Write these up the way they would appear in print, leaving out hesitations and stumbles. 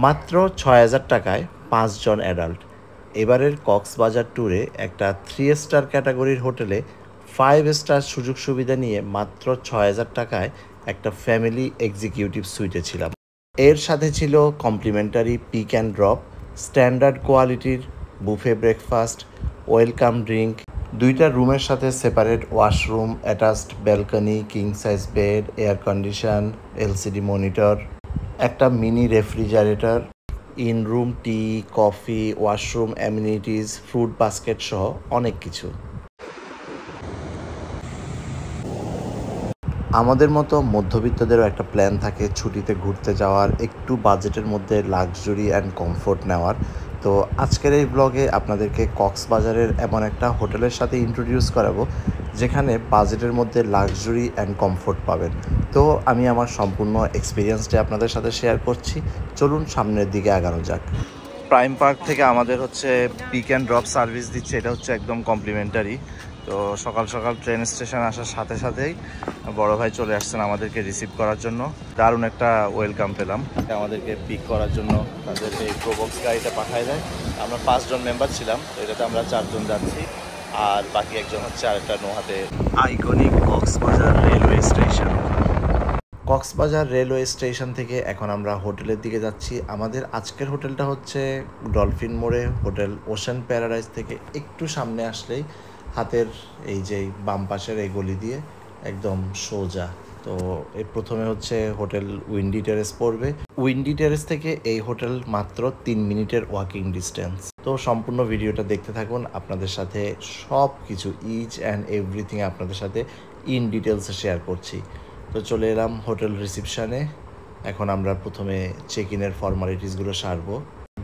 মাত্র ৬,০০০ টাকায় ৫ জন অ্যাডাল্ট। এবারের কক্সবাজার ট্যুরে একটা 3 স্টার ক্যাটাগরির হোটেলে 5 স্টার সুযোগ সুবিধা নিয়ে মাত্র ৬,০০০ টাকায় একটা ফ্যামিলি এক্সিকিউটিভ সুইটে ছিলাম। এর সাথে ছিল complimentary pick and drop, standard কোয়ালিটির বুফে ব্রেকফাস্ট, ওয়েলকাম ড্রিঙ্ক, 2টা রুমের সাথে separate washroom, attached balcony, king size bed, air condition, LCD monitor, একটা mini refrigerator, in room tea, coffee, washroom amenities, fruit basket সহ অনেক কিছু। আমাদের মতো মধ্যবিত্তদেরও একটা প্ল্যান থাকে ছুটিতে ঘুরতে যাওয়ার, একটু বাজেটের মধ্যে লাক্সারি অ্যান্ড কমফোর্ট নেওয়ার। তো আজকের এই ব্লগে আপনাদেরকে কক্সবাজারের এমন একটা হোটেলের সাথে ইন্ট্রোডিউস করাবো যেখানে বাজেটের মধ্যে লাক্সারি অ্যান্ড কমফোর্ট পাবেন। তো আমি আমার সম্পূর্ণ এক্সপিরিয়েন্সটা আপনাদের সাথে শেয়ার করছি। চলুন সামনের দিকে আগানো যাক। প্রাইম পার্ক থেকে আমাদের হচ্ছে পিক অ্যান্ড ড্রপ সার্ভিস দিচ্ছে, এটা হচ্ছে একদম কমপ্লিমেন্টারি। তো সকাল সকাল ট্রেন স্টেশন আসার সাথে সাথেই বড় ভাই চলে আসছেন আমাদেরকে রিসিভ করার জন্য। দারুণ একটা ওয়েলকাম পেলাম। আমাদেরকে পিক করার জন্য তাদের এই প্রোবক্স গাড়িটা পাঠায় দেয়। আমরা 5 জন মেম্বার ছিলাম, তো এটাতে আমরা 4 জন যাচ্ছি, আর বাকি একজন হচ্ছে আরেকটা নৌহাতে। Iconic Cox's Bazar railway station. Cox's Bazar railway station থেকে এখন আমরা হোটেলের দিকে যাচ্ছি। আমাদের আজকের হোটেলটা হচ্ছে ডলফিন মোড়ে হোটেল ওশান প্যারাডাইস থেকে একটু সামনে আসলেই হাতের এই যে বাম পাশের এই গলি দিয়ে একদম সোজা। তো এই প্রথমে হচ্ছে হোটেল উইন্ডি টেরেস পড়বে। উইন্ডি টেরেস থেকে এই হোটেল মাত্র 3 মিনিটের ওয়াকিং ডিস্টেন্স। তো সম্পূর্ণ ভিডিওটা দেখতে থাকুন, আপনাদের সাথে সব কিছু ইচ অ্যান্ড এভরিথিং আপনাদের সাথে ইন ডিটেলসে শেয়ার করছি। তো চলে এলাম হোটেল রিসিপশানে। এখন আমরা প্রথমে চেক ইনের ফর্মালিটিসগুলো সারবো।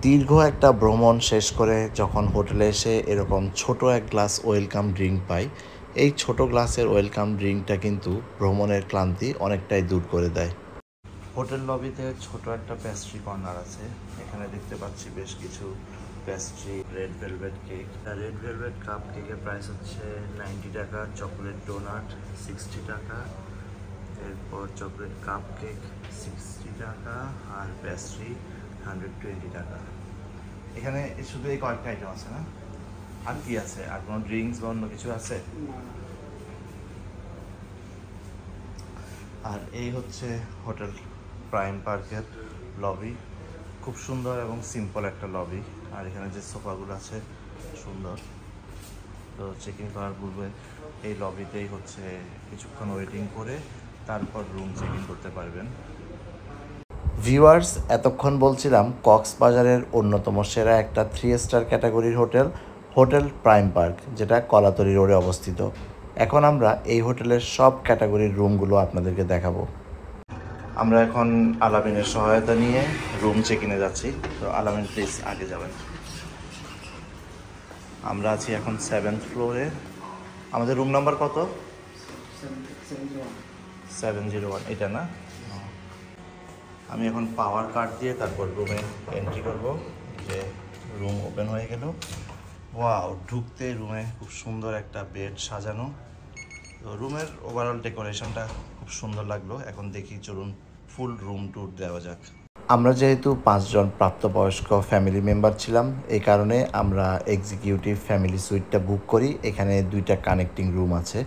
দীর্ঘ একটা ভ্রমণ শেষ করে যখন হোটেলে এসে এরকম ছোট এক গ্লাস ওয়েলকাম ড্রিঙ্ক পাই, এই ছোট গ্লাসের ওয়েলকাম ড্রিঙ্কটা কিন্তু ভ্রমণের ক্লান্তি অনেকটাই দূর করে দেয়। হোটেল লবিতে ছোট একটা পেস্ট্রি কর্নার আছে। এখানে দেখতে পাচ্ছি বেশ কিছু pastry, red velvet cake. Red velvet cup কেকের প্রাইস হচ্ছে 90 টাকা, চকলেট ডোনাট 60 টাকা, এরপর চকলেট কাপ কেক 60 টাকা, আর পেস্ট্রি 120 টাকা। এখানে শুধু এই কয়েকটা আইটেম আছে না? আর কি আছে? আর কোনো ড্রিঙ্কস বা অন্য কিছু আছে? আর এই হচ্ছে হোটেল প্রাইম পার্কের লবি। খুব সুন্দর এবং সিম্পল একটা লবি। আর এখানে যে সোফাগুলো আছে সুন্দর। তো চেক ইন করার পূর্বে এই লবিতেই হচ্ছে কিছুক্ষণ ওয়েটিং করে তারপর রুম চেক ইন করতে পারবেন। ভিউয়ার্স, এতক্ষণ বলছিলাম কক্সবাজারের অন্যতম সেরা একটা 3 স্টার ক্যাটাগরির হোটেল, হোটেল প্রাইম পার্ক, যেটা কলাতলি রোডে অবস্থিত। এখন আমরা এই হোটেলের সব ক্যাটাগরির রুমগুলো আপনাদেরকে দেখাবো। আমরা এখন আলামিনের সহায়তা নিয়ে রুম চেক ইনে যাচ্ছি। তো আলামিন প্লিজ আগে যাবেন। আমরা আছি এখন 7th ফ্লোরে। আমাদের রুম নাম্বার কত? 701। এটা না? আমি এখন পাওয়ার কার্ড দিয়ে তারপর রুমে এন্ট্রি করব। যে রুম ওপেন হয়ে গেল। ওয়াও, ঢুকতে রুমে খুব সুন্দর একটা বেড সাজানো। তো রুমের ওভারঅল ডেকোরেশনটা খুব সুন্দর লাগলো। এখন দেখি, চলুন ফুল রুম ট্যুর দেওয়া যাক। আমরা যেহেতু 5 জন প্রাপ্তবয়স্ক ফ্যামিলি মেম্বার ছিলাম, এই কারণে আমরা এক্সিকিউটিভ ফ্যামিলি সুইটটা বুক করি। এখানে 2টা কানেক্টিং রুম আছে।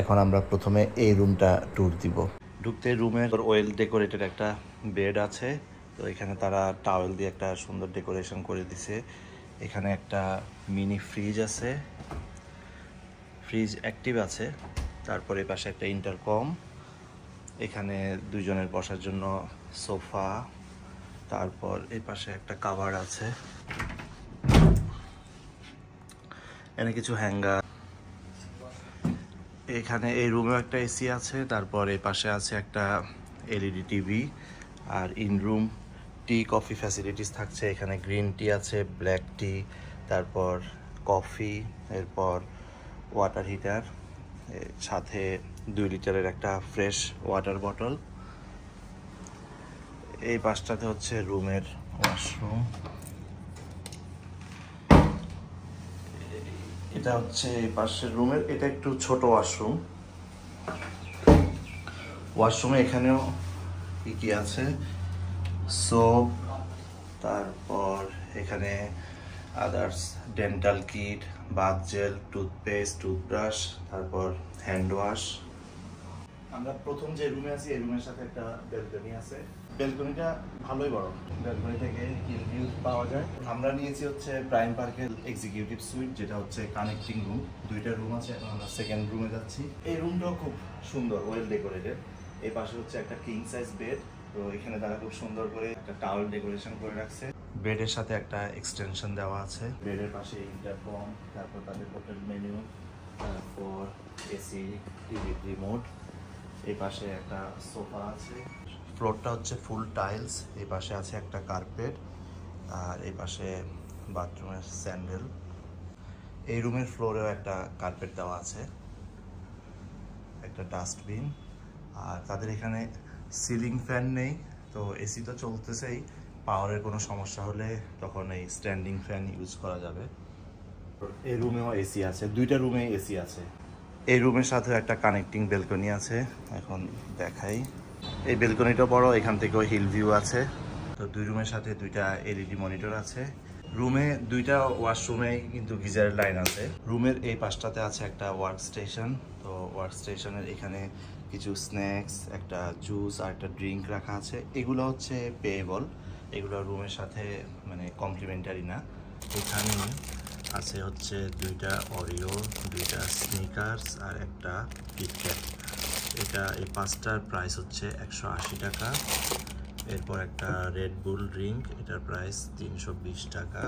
এখন আমরা প্রথমে এই রুমটা ট্যুর দিব। ঢুকতে রুমের ওয়েল ডেকোরেটেড একটা বেড আছে। তো এখানে তারা টাওয়েল দিয়ে একটা সুন্দর ডেকোরেশন করে দিছে। এখানে একটা মিনি ফ্রিজ আছে, ফ্রিজ অ্যাক্টিভ আছে। তারপরে পাশে একটা ইন্টারকম। এখানে 2 জনের বসার জন্য সোফা। তারপর এই পাশে একটা কাভার আছে, এখানে কিছু হ্যাঙ্গার। এখানে এই রুমেও একটা এসি আছে। তারপর এই পাশে আছে একটা এলইডি টিভি। আর in room tea coffee facilities থাকছে। এখানে গ্রিন টি আছে, ব্ল্যাক টি, তারপর কফি, এরপর ওয়াটার হিটার, সাথে 2 লিটারের একটা ফ্রেশ ওয়াটার বটল। এই পাশটাতে হচ্ছে রুমের ওয়াশরুম। এটা হচ্ছে এই পাশের রুমের, এটা একটু ছোট ওয়াশরুম। ওয়াশরুমে এখানেও কি কি আছে, সোপ, এখানে others dental kit, bath gel, toothpaste, toothbrush, তারপর হ্যান্ড ওয়াশ। আমরা প্রথম যে রুমে আছি এই রুমের সাথে একটা ব্যালকনি আছে। ব্যালকনিটা ভালোই বড়, ব্যালকনি থেকে হিল ভিউ পাওয়া যায়। আমরা নিয়েছি হচ্ছে প্রাইম পার্কের এক্সিকিউটিভ সুইট, যেটা হচ্ছে কানেক্টিং রুম। দুইটা রুম আছে, এখন আমরা সেকেন্ড রুমে যাচ্ছি। এই রুমটাও খুব সুন্দর, ওয়েল ডেকোরেটেড। এই পাশে হচ্ছে একটা কিং সাইজ বেড, তো এখানে তারা খুব সুন্দর করে একটা টাওয়েল ডেকোরেশন করে রাখছে। বেডের সাথে একটা এক্সটেনশন দেওয়া আছে। বেডের পাশে ইন্টারকম, তারপর তাদের হোটেল মেনু, তারপর এসি, টিভি রিমোট। এই পাশে একটা সোফা আছে। ফ্লোরটা হচ্ছে ফুল টাইলস। এই পাশে আছে একটা কার্পেট, আর এই পাশে বাথরুমের স্যান্ডেল। এই রুমের ফ্লোরেও একটা কার্পেট দেওয়া আছে, একটা ডাস্টবিন। আর তাদের এখানে সিলিং ফ্যান নেই, তো এসি তো চলতেছেই। পাওয়ারের কোনো সমস্যা হলে তখন এই স্ট্যান্ডিং ফ্যান ইউজ করা যাবে। এই রুমেও এসি আছে, দুইটা রুমে এসি আছে। এই রুমের সাথে একটা কানেক্টিং ব্যালকনি আছে, এখন দেখাই। এই ব্যালকনিটা বড়, এখান থেকেও হিল ভিউ আছে। তো দুই রুমের সাথে দুইটা এলইডি মনিটর আছে। রুমে দুইটা ওয়াশরুমে কিন্তু গিজারের লাইন আছে। রুমের এই পাশটাতে আছে একটা ওয়ার্ক স্টেশন। তো ওয়ার্ক স্টেশনের এখানে কিছু স্ন্যাক্স, একটা জুস আর একটা ড্রিঙ্ক রাখা আছে। এগুলো হচ্ছে পেয়েবল, এগুলো রুমের সাথে মানে কমপ্লিমেন্টারি না। এখানে আছে হচ্ছে দুইটা অরিও, দুইটা স্নিকার্স আর একটা কিটক্যাট। এটা এই পাঁচটার প্রাইস হচ্ছে 180 টাকা। এরপর একটা রেড বুল ড্রিঙ্ক, এটার প্রাইস 320 টাকা।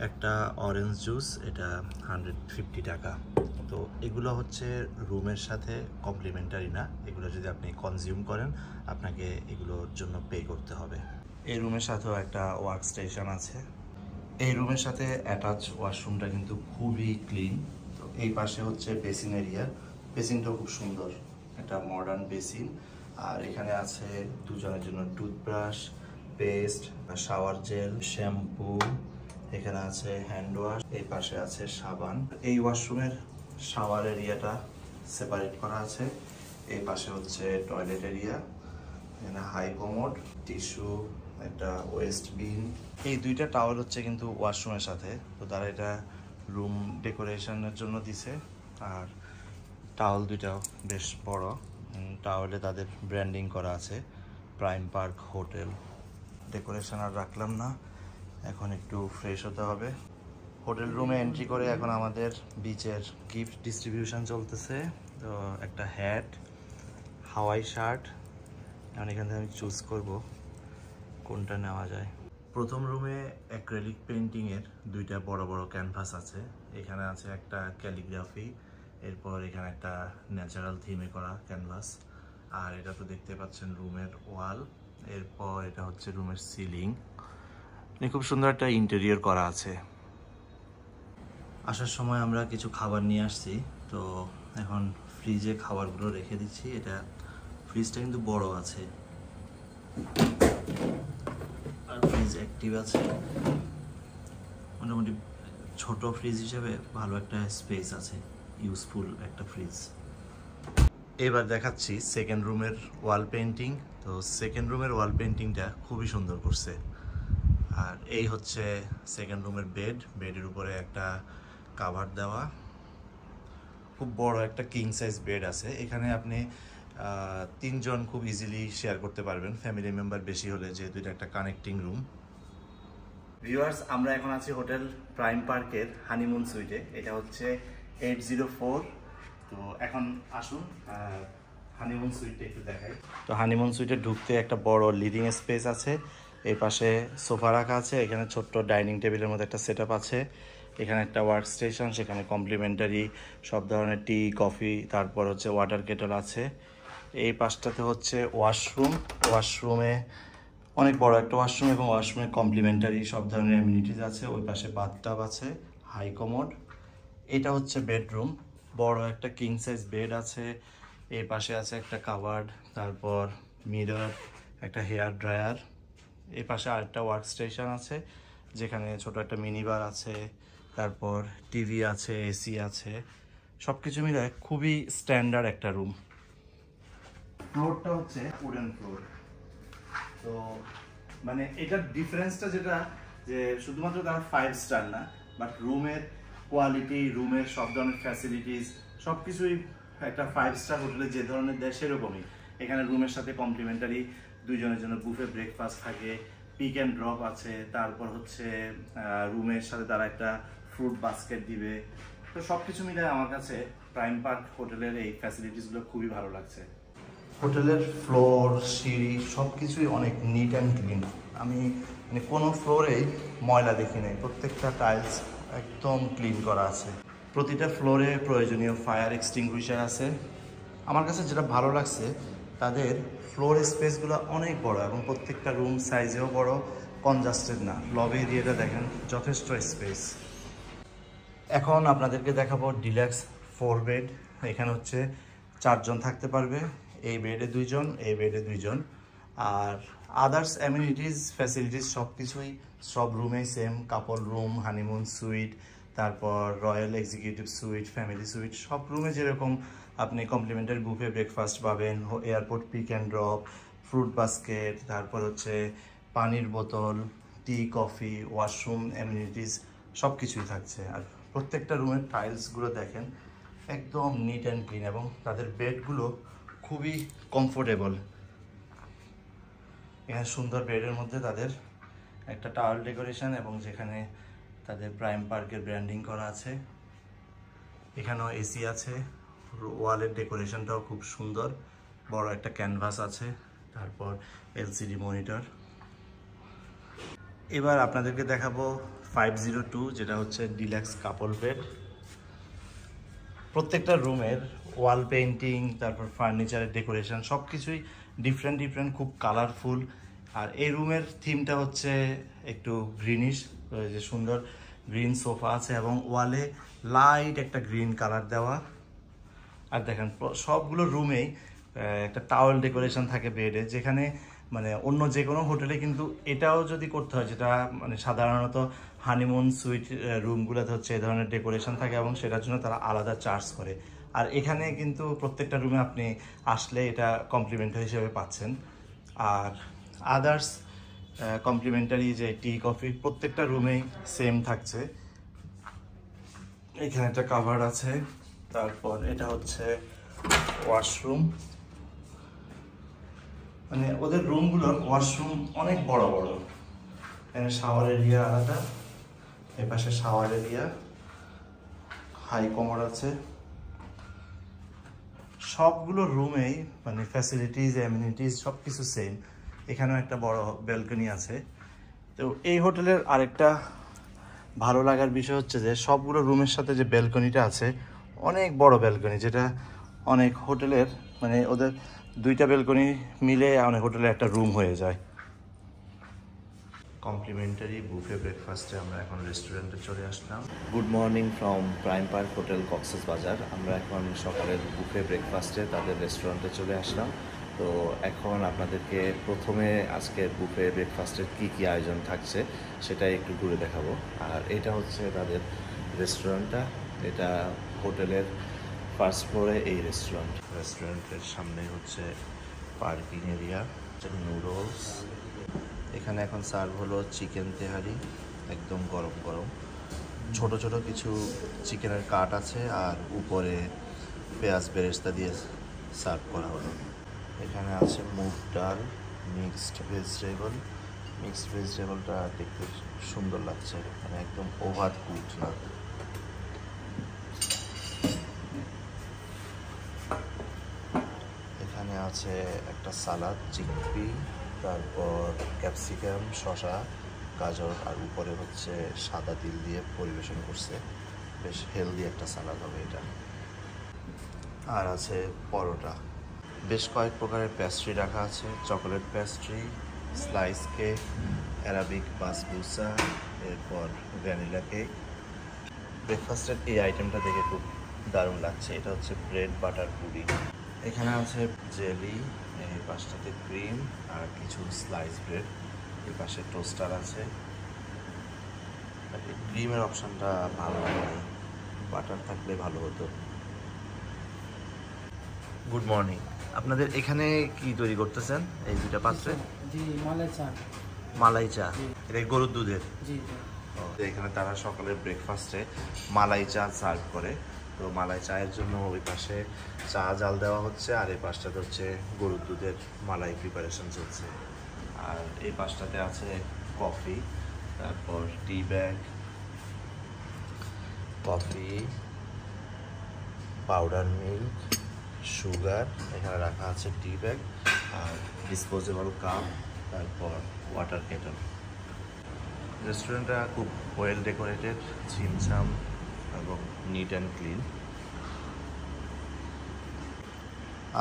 একটা অরেঞ্জ জুস, এটা 150 টাকা। তো এগুলো হচ্ছে রুমের সাথে কমপ্লিমেন্টারি না, এগুলো যদি আপনি কনজিউম করেন আপনাকে এগুলোর জন্য পে করতে হবে। এই রুমের সাথেও একটা ওয়ার্ক স্টেশন আছে। এই রুমের সাথে অ্যাটাচ ওয়াশরুমটা কিন্তু খুবই ক্লিন। তো এই পাশে হচ্ছে বেসিন এরিয়া, বেসিনটাও খুব সুন্দর, একটা মডার্ন বেসিন। আর এখানে আছে দুজনের জন্য toothbrush, paste, shower gel, shampoo. এখানে আছে হ্যান্ড ওয়াশ, এই পাশে আছে সাবান। এই ওয়াশরুমের শাওয়ার এরিয়াটা সেপারেট করা আছে। এই পাশে হচ্ছে টয়লেট এরিয়া, এখানে হাই কমোড, টিস্যু, একটা ওয়েস্ট বিন। এই দুইটা টাওয়াল হচ্ছে কিন্তু ওয়াশরুমের সাথে, তো তারা এটা রুম ডেকোরেশনের জন্য দিছে। আর টাওয়াল দুইটাও বেশ বড়, টাওয়ালে তাদের ব্র্যান্ডিং করা আছে প্রাইম পার্ক হোটেল। ডেকোরেশন আর রাখলাম না, এখন একটু ফ্রেশ হতে হবে। হোটেল রুমে এন্ট্রি করে এখন আমাদের বিচের গিফট ডিস্ট্রিবিউশন চলতেছে। তো একটা হ্যাট, হাওয়াই শার্ট, এখন এখান থেকে আমি চুজ করব কোনটা নেওয়া যায়। প্রথম রুমে অ্যাক্রিলিক পেন্টিংয়ের দুইটা বড় বড় ক্যানভাস আছে। এখানে আছে একটা ক্যালিগ্রাফি, এরপর এখানে একটা ন্যাচারাল থিমে করা ক্যানভাস। আর এটা তো দেখতে পাচ্ছেন রুমের ওয়াল। এরপর এটা হচ্ছে রুমের সিলিং, খুব সুন্দর একটা ইন্টেরিয়র করা আছে। আসার সময় আমরা কিছু খাবার নিয়ে আসছি, তো এখন ফ্রিজে খাবারগুলো রেখে দিচ্ছি। এটা ফ্রিজটা কিন্তু বড় আছে, আর ফ্রিজ অ্যাক্টিভ আছে। মোটামুটি ছোট ফ্রিজ হিসেবে ভালো একটা স্পেস আছে, ইউজফুল একটা ফ্রিজ। এবার দেখাচ্ছি সেকেন্ড রুমের ওয়াল পেন্টিং। তো সেকেন্ড রুমের ওয়াল পেন্টিংটা খুবই সুন্দর করছে। আর এই হচ্ছে সেকেন্ড রুমের বেড, বেডের উপরে একটা কাভার দেওয়া, খুব বড় একটা কিং সাইজ বেড আছে। এখানে আপনি তিনজন খুব ইজিলি শেয়ার করতে পারবেন, ফ্যামিলি মেম্বার বেশি হলে, যেহেতু এটা একটা কানেক্টিং রুম। ভিউয়ার্স, আমরা এখন আছি হোটেল প্রাইম পার্কের হানিমুন সুইটে। এটা হচ্ছে 804। তো এখন আসুন হানিমুন সুইটটা একটু দেখাই। তো হানিমুন সুইটে ঢুকতে একটা বড় লিভিং স্পেস আছে, এই পাশে সোফা রাখা আছে, এখানে ছোট্ট ডাইনিং টেবিলের মধ্যে একটা সেটআপ আছে, এখানে একটা ওয়ার্ক স্টেশন, সেখানে কমপ্লিমেন্টারি সব ধরনের টি, কফি, তারপর হচ্ছে ওয়াটার কেটল আছে। এই পাশটাতে হচ্ছে ওয়াশরুম, ওয়াশরুমে অনেক বড় একটা ওয়াশরুম এবং ওয়াশরুমে কমপ্লিমেন্টারি সব ধরনের অ্যামিনিটিস আছে। ওই পাশে বাথটাব আছে, হাই কমোড। এটা হচ্ছে বেডরুম, বড় একটা কিং সাইজ বেড আছে, এই পাশে আছে একটা কাভার্ড, তারপর মিরর, একটা হেয়ার ড্রায়ার। এই পাশে আরেকটা ওয়ার্ক স্টেশন আছে, যেখানে ছোট একটা মিনি বার আছে, তারপর টিভি আছে, এসি আছে, সব কিছু মিলে খুবই স্ট্যান্ডার্ড একটা রুম। ফ্লোরটা হচ্ছে উডেন ফ্লোর। তো মানে এটার ডিফারেন্সটা যেটা যে শুধুমাত্র তারা 5 স্টার না, বাট রুমের কোয়ালিটি, রুমের সব ধরনের ফ্যাসিলিটিস সব কিছুই একটা 5 স্টার হোটেলে যে ধরনের দেয় সেরকমই। এখানে রুমের সাথে কমপ্লিমেন্টারি দুইজনের জন্য বুফে ব্রেকফাস্ট থাকে, পিক অ্যান্ড ড্রপ আছে, তারপর হচ্ছে রুমের সাথে তারা একটা ফ্রুট বাস্কেট দিবে। তো সব কিছু মিলে আমার কাছে প্রাইম পার্ক হোটেলের এই ফ্যাসিলিটিসগুলো খুবই ভালো লাগছে। হোটেলের ফ্লোর, সিঁড়ি সব কিছুই অনেক নিট অ্যান্ড ক্লিন। আমি মানে কোনো ফ্লোরেই ময়লা দেখি নাই, প্রত্যেকটা টাইলস একদম ক্লিন করা আছে। প্রতিটা ফ্লোরে প্রয়োজনীয় ফায়ার এক্সটিংগুইশার আছে। আমার কাছে যেটা ভালো লাগছে, তাদের ফ্লোর স্পেসগুলো অনেক বড় এবং প্রত্যেকটা রুম সাইজেও বড়, কনজাস্টেড না। লবি এরিয়াটা দেখেন, যথেষ্ট স্পেস। এখন আপনাদেরকে দেখাবো ডিলাক্স 4 বেড। এখানে হচ্ছে 4 জন থাকতে পারবে, এই বেডে 2 জন, এই বেডে 2 জন। আর আদার্স অ্যামিনিটিস ফ্যাসিলিটিস সব কিছুই সব রুমেই same. Couple room, honeymoon suite, তারপর royal executive suite, family suite, সব রুমে যেরকম আপনি কমপ্লিমেন্টারি বুফে ব্রেকফাস্ট পাবেন, airport pick and drop, fruit basket, তারপর হচ্ছে পানির বোতল, টি, কফি, ওয়াশরুম, অ্যামিনিটিস সব কিছুই থাকছে। আর প্রত্যেকটা রুমের টাইলসগুলো দেখেন একদম নিট অ্যান্ড ক্লিন এবং তাদের বেডগুলো খুবই কমফোর্টেবল। এখানে সুন্দর বেডের মধ্যে তাদের একটা টাওয়াল ডেকোরেশন এবং যেখানে তাদের প্রাইম পার্কের ব্র্যান্ডিং করা আছে। এখানেও এসি আছে, ওয়ালের ডেকোরেশনটাও খুব সুন্দর, বড় একটা ক্যানভাস আছে, তারপর এলসিডি মনিটর। এবার আপনাদেরকে দেখাবো 502, যেটা হচ্ছে ডিলাক্স কাপল বেড। প্রত্যেকটা রুমের ওয়াল পেইন্টিং, তারপর ফার্নিচারের ডেকোরেশন সব কিছুই ডিফারেন্ট ডিফারেন্ট, খুব কালারফুল। আর এই রুমের থিমটা হচ্ছে একটু গ্রিনিশ, যে সুন্দর গ্রিন সোফা আছে এবং ওয়ালে লাইট একটা গ্রিন কালার দেওয়া। আর দেখেন সবগুলো রুমেই একটা টাওয়েল ডেকোরেশন থাকে বেডে, যেখানে মানে অন্য যে কোনো হোটেলে কিন্তু এটাও যদি করতে হয়, যেটা মানে সাধারণত হানিমুন সুইট রুমগুলোতে হচ্ছে এই ধরনের ডেকোরেশন থাকে এবং সেটার জন্য তারা আলাদা চার্জ করে। আর এখানে কিন্তু প্রত্যেকটা রুমে আপনি আসলে এটা কমপ্লিমেন্টারি হিসেবে পাচ্ছেন। আর আদার্স কমপ্লিমেন্টারি যে টি, কফি প্রত্যেকটা রুমেই সেম থাকছে। এখানে একটা কাভার আছে, তারপর এটা হচ্ছে ওয়াশরুম। মানে ওদের রুমগুলোর ওয়াশরুম অনেক বড় বড়। এখানে শাওয়ার এরিয়া আলাদা, এপাশে শাওয়ার এরিয়া, হাই কমোড আছে। সবগুলো রুমেই মানে ফ্যাসিলিটিস, অ্যামিনিটিস সব কিছু সেম। এখানেও একটা বড় ব্যালকনি আছে। তো এই হোটেলের আরেকটা ভালো লাগার বিষয় হচ্ছে যে সবগুলো রুমের সাথে যে ব্যালকনিটা আছে, অনেক বড় ব্যালকনি, যেটা অনেক হোটেলের মানে ওদের 2টা ব্যালকনি মিলে অনেক হোটেলে একটা রুম হয়ে যায়। কমপ্লিমেন্টারি বুফে ব্রেকফাস্টে আমরা এখন রেস্টুরেন্টে চলে আসলাম। Good morning from prime park hotel Cox's Bazar. আমরা এখন সকালের বুফে ব্রেকফাস্টে তাদের রেস্টুরেন্টে চলে আসলাম। তো এখন আপনাদেরকে প্রথমে আজকের বুফে ব্রেকফাস্টের কী কী আয়োজন থাকছে সেটাই একটু ঘুরে দেখাবো। আর এটা হচ্ছে তাদের রেস্টুরেন্টটা, এটা হোটেলের ফার্স্ট ফ্লোরে এই রেস্টুরেন্টের সামনে হচ্ছে পার্কিং এরিয়া, নুডলস। এখানে এখন সার্ভ হলো চিকেন তেহারি, একদম গরম গরম। ছোট ছোট কিছু চিকেনের কাট আছে আর উপরে পেঁয়াজ বেরেস্তা দিয়ে সার্ভ করা হলো। এখানে আছে মুগ ডাল, মিক্সড ভেজিটেবলটা দেখতে সুন্দর লাগছে, মানে একদম ওভার কুকড না। এখানে আছে একটা সালাদ, চিকপি, তারপর ক্যাপসিকাম, শসা, গাজর, আর উপরে হচ্ছে সাদা তিল দিয়ে পরিবেশন করছে। বেশ হেলদি একটা সালাদ হবে এটা। আর আছে পরোটা। বেশ কয়েক প্রকারের পেস্ট্রি রাখা আছে, chocolate pastry, slice cake, Arabic basbousa, এরপর ভ্যানিলা কেক। ব্রেকফাস্টের এই আইটেমটা দেখে খুব দারুণ লাগছে। এটা হচ্ছে ব্রেড বাটার পুডিং। এখানে আছে জেলি, এই পাশটাতে ক্রিম আর কিছু স্লাইস ব্রেড। এই পাশে টোস্টার আছে। ক্রিমের অপশনটা ভালো লাগে, বাটার থাকলে ভালো হতো। Good morning. আপনাদের এখানে কি তৈরি করতেছেন এই 2টা পাত্রে? জি, মালাই চাট। মালাই চা, এটা গরুর দুধের। জি। এখানে তারা সকালের ব্রেকফাস্টে মালাই চা সার্ভ করে। তো মালাই চায়ের জন্য ওই পাশে চা জাল দেওয়া হচ্ছে, আর এই পাশটাতে হচ্ছে গরুর দুধের মালাই প্রিপারেশন চলছে। আর এই পাশটাতে আছে কফি, তারপর tea bag, coffee, powder milk, sugar, এখানে রাখা আছে টি ব্যাগ, আর ডিসপোজেবল কাপ, তারপর ওয়াটার কেটল। রেস্টুরেন্টটা খুব ওয়েল ডেকোরেটেড, ছিমছাম এবং নিট অ্যান্ড ক্লিন।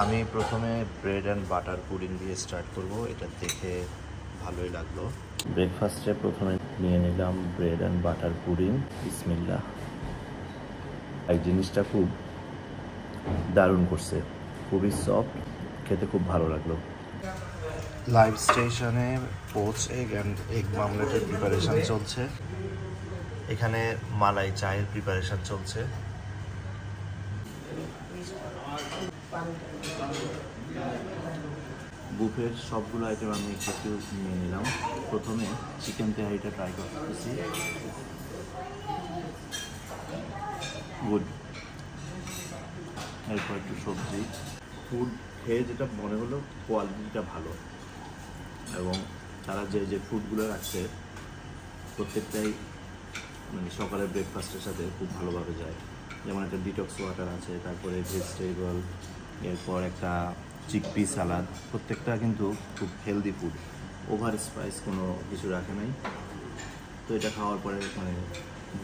আমি প্রথমে ব্রেড অ্যান্ড বাটার পুডিং দিয়ে স্টার্ট করব, এটা দেখে ভালোই লাগলো। ব্রেকফাস্টে প্রথমে নিয়ে নিলাম ব্রেড অ্যান্ড বাটার পুডিং, বিসমিল্লাহ। এই জিনিসটা খুব দারুণ করছে, খুবই সফট, খেতে খুব ভালো লাগলো। লাইভ স্টেশনে পোচ এগ অ্যান্ড এগ মামলেটের প্রিপারেশান চলছে। এখানে মালাই চায়ের প্রিপারেশান চলছে। বুফের সবগুলো আইটেম আমি একটু নিয়ে নিলাম। প্রথমে চিকেন তেহারিটা ট্রাই করতেছি। গুড। এরপর একটু সবজি। ফুড খেয়ে যেটা মনে হলো কোয়ালিটিটা ভালো, এবং তারা যে যে ফুডগুলো রাখছে প্রত্যেকটাই মানে সকালের ব্রেকফাস্টের সাথে খুব ভালোভাবে যায়। যেমন একটা ডিটক্স ওয়াটার আছে, তারপরে ভেজিটেবল, এরপর একটা চিকপি সালাদ। প্রত্যেকটা কিন্তু খুব হেলদি ফুড, ওভার স্পাইস কোনো কিছু রাখে নাই। তো এটা খাওয়ার পরে মানে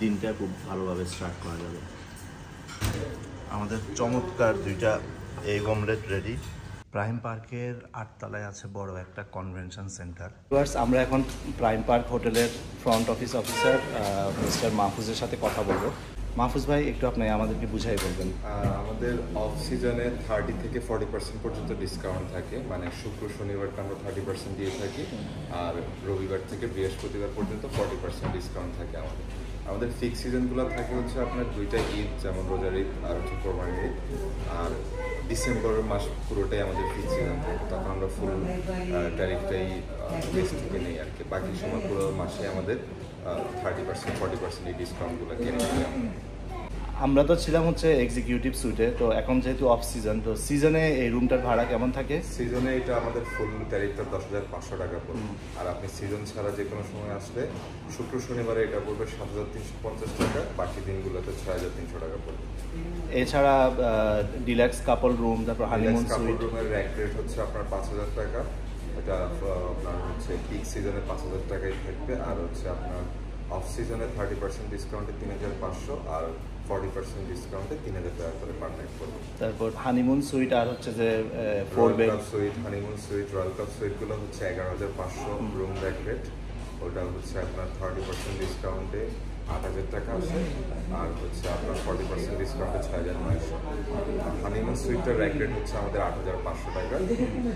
দিনটা খুব ভালোভাবে স্টার্ট করা যাবে। আমাদের চমৎকার দুইটা এগ অমলেট রেডি। প্রাইম পার্কের 8 তলায় আছে বড় একটা কনভেনশন সেন্টার। আমরা এখন প্রাইম পার্ক হোটেলের ফ্রন্ট অফিসার মিস্টার মাহফুজের সাথে কথা বলবো। মাহফুজ ভাই, একটু আপনি আমাদেরকে বুঝাই বলবেন। আমাদের অফ সিজনে 30 থেকে 40% পর্যন্ত ডিসকাউন্ট থাকে, মানে শুক্র শনিবারটা আমরা 30% দিয়ে থাকি, আর রবিবার থেকে বৃহস্পতিবার পর্যন্ত 40% ডিসকাউন্ট থাকে আমাদের। আমাদের ফিক্স সিজনগুলো থাকে হচ্ছে আপনার দুইটা ঈদ, যেমন রোজার ঈদ আর হচ্ছে কোরবানির ঈদ, আর ডিসেম্বরের মাস পুরোটাই আমাদের ফিক্স সিজন থাকে। তখন আমরা ফুল ট্যারিফটাই বেস্ট থেকে নেই আর কি। বাকি সময় পুরো মাসে আমাদের 30% 40% এই ডিসকাউন্টগুলো কিনে নিই। আমরা তো ছিলাম হচ্ছে এক্সিকিউটিভ সুইটে, তো এখন যেহেতু অফ সিজন, তো সিজনে এই রুমটার ভাড়া কেমন থাকে? সিজনে এটা আমাদের ফুল ট্যারিফটা 10,500 টাকা পড়বে, আর আপনি সিজন ছাড়া যে কোনো সময় আসলে শুক্র শনিবারে এটা পড়বে 7,350 টাকা, বাকি দিনগুলোতে 6,300 টাকা পড়বে। এছাড়া ডিলাক্স কাপল রুম, তারপর হানিমুন সুইট রুমের র্যাক রেট হচ্ছে আপনার 5,000 টাকা। এটা আপনার হচ্ছে পিক সিজনে 5,000 টাকাই থাকবে, আর হচ্ছে আপনার অফ সিজনে 30% ডিসকাউন্টে 3,500, আর 40% ডিসকাউন্টে 3,000 টাকা করে পার নাইট পড়বে। তারপর হানিমুন সুইট আর হচ্ছে যে 4 bed suite, honeymoon suite, royal cup সুইটগুলো হচ্ছে 11,500 রুম র্যাক রেট। ওটা হচ্ছে আপনার 30% ডিসকাউন্টে 8,000 টাকা আসে, আর হচ্ছে আপনার 40% ডিসকাউন্টে 6,900। হানিমুন সুইটটার র্যাক রেট হচ্ছে আমাদের 8,500 টাকা।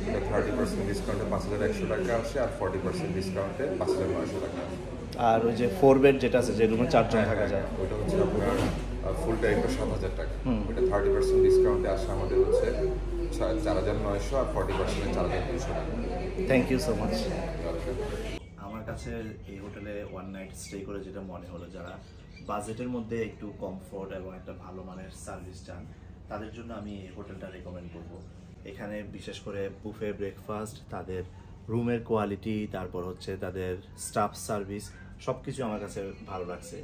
এটা 30% ডিসকাউন্টে 5,100 টাকা আসে, আর 40% ডিসকাউন্টে 5,900 টাকা আসে। আর ওই যে 4 বেড যেটা আছে, যে রুমে 4 জন থাকা যায়, ওইটা হচ্ছে আপনার ফুল ট্যারিফটা 7,000 টাকা। ওইটা 30% ডিসকাউন্টে আসে আমাদের হচ্ছে 4,900, আর 40% 4,300 টাকা। Thank you so much. আমার কাছে এই হোটেলে ওয়ান নাইট স্টে করে যেটা মনে হলো, যারা বাজেটের মধ্যে একটু কমফোর্ট এবং একটা ভালো মানের সার্ভিস চান, তাদের জন্য আমি এই হোটেলটা রেকমেন্ড করব। এখানে বিশেষ করে বুফে ব্রেকফাস্ট, তাদের রুমের কোয়ালিটি, তারপর হচ্ছে তাদের স্টাফ সার্ভিস, সব কিছু আমার কাছে ভালো লাগছে।